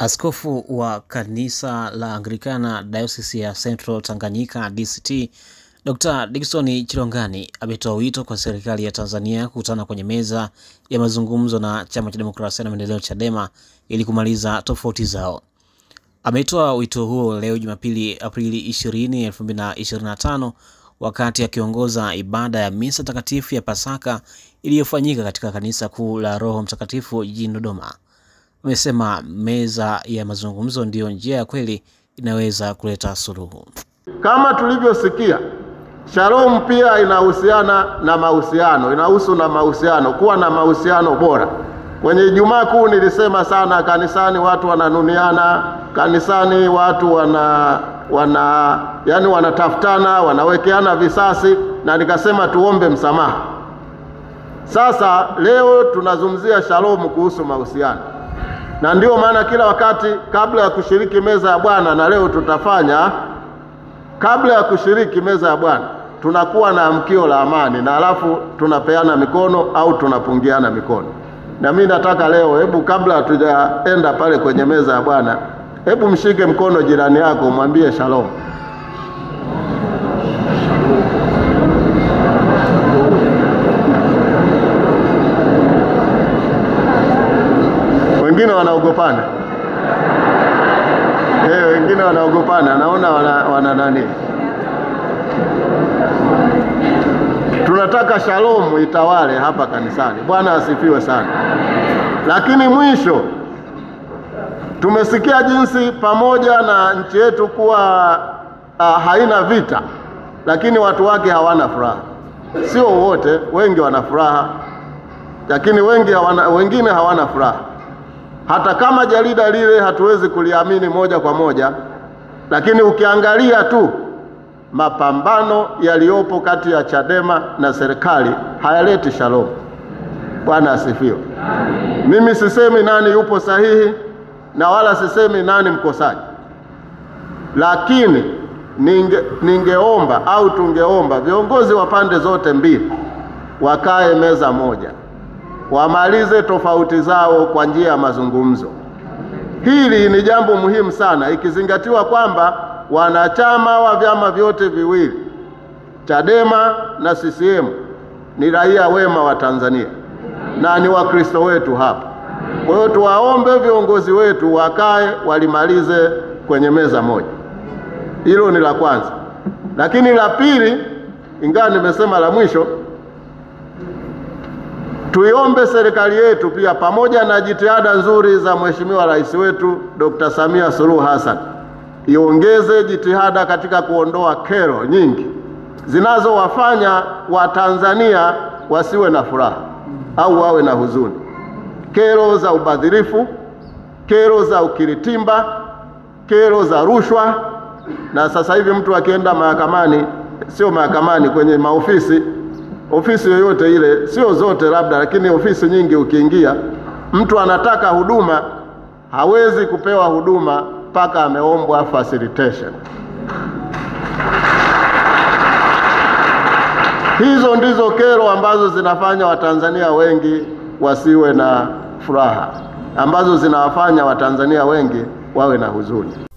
Askofu wa kanisa la Anglikana Diocese ya Central Tanganyika DCT, Dr. Dickson Chilongani ametoa wito kwa serikali ya Tanzania kukutana kwenye meza ya mazungumzo na Chama cha Demokrasia na Maendeleo Chadema ili kumaliza tofauti zao. Ametoa wito huo leo Jumapili Aprili 20, 2025 wakati akiongoza ibada ya misa takatifu ya Pasaka iliyofanyika katika kanisa kuu la Roho Mtakatifu jijini Dodoma. Amesema meza ya mazungumzo ndiyo njia ya kweli inaweza kuleta suluhu. Kama tulivyosikia, Shalom pia inahusiana na mahusiano, inahusu na mahusiano, kuwa na mahusiano bora. Kwenye Ijumaa Kuu nilisema sana kanisani watu wananuniana, kanisani watu wanatafutana, wanawekeana visasi, na nikasema tuombe msamaha. Sasa leo tunazungumzia Shalom kuhusu mahusiano. Na ndio maana kila wakati kabla ya kushiriki meza ya Bwana, na leo tutafanya kabla ya kushiriki meza ya Bwana, tunakuwa na amkio la amani, na alafu tunapeana mikono au tunapungiana mikono. Na mimi nataka leo, hebu kabla hatujaenda pale kwenye meza ya Bwana, hebu mshike mkono jirani yako, mwambie Shalom. Wengine wanaogopana. Wengine wanaogopana. Naona wana nani? Tunataka Shalom itawale hapa kanisani. Bwana asifiwe sana. Lakini mwisho, tumesikia jinsi pamoja na nchi yetu kuwa haina vita, lakini watu wake hawana furaha. Sio wote, wengi wana furaha, lakini wengine hawana furaha. Hata kama jarida lile hatuwezi kuliamini moja kwa moja, lakini ukiangalia tu mapambano yaliyopo kati ya Chadema na serikali hayaleti Shalom. Bwana asifiwe. Mimi sisemi nani yupo sahihi na wala sisemi nani mkosaji, lakini ningeomba au tungeomba viongozi wa pande zote mbili wakae meza moja, wamalize tofauti zao kwa njia ya mazungumzo. Hili ni jambo muhimu sana, ikizingatiwa kwamba wanachama wa vyama vyote viwili, Chadema na CCM, ni raia wema wa Tanzania na ni Wakristo wetu hapa. Kwa hiyo tuwaombe viongozi wetu wakae walimalize kwenye meza moja. Hilo ni la kwanza. Lakini la pili, ingawa nimesema la mwisho, tuiombe serikali yetu pia, pamoja na jitihada nzuri za Mheshimiwa Rais wetu Dr. Samia Suluhu Hassan, iongeze jitihada katika kuondoa kero nyingi zinazowafanya Watanzania wasiwe na furaha au wawe na huzuni. Kero za ubadhirifu, kero za ukiritimba, kero za rushwa. Na sasa hivi mtu akienda mahakamani, sio mahakamani, kwenye maofisi, ofisi yoyote ile, sio zote labda, lakini ofisi nyingi ukiingia, mtu anataka huduma, hawezi kupewa huduma mpaka ameombwa facilitation. Hizo ndizo kero ambazo zinafanya Watanzania wengi wasiwe na furaha, ambazo zinawafanya Watanzania wengi wawe na huzuni.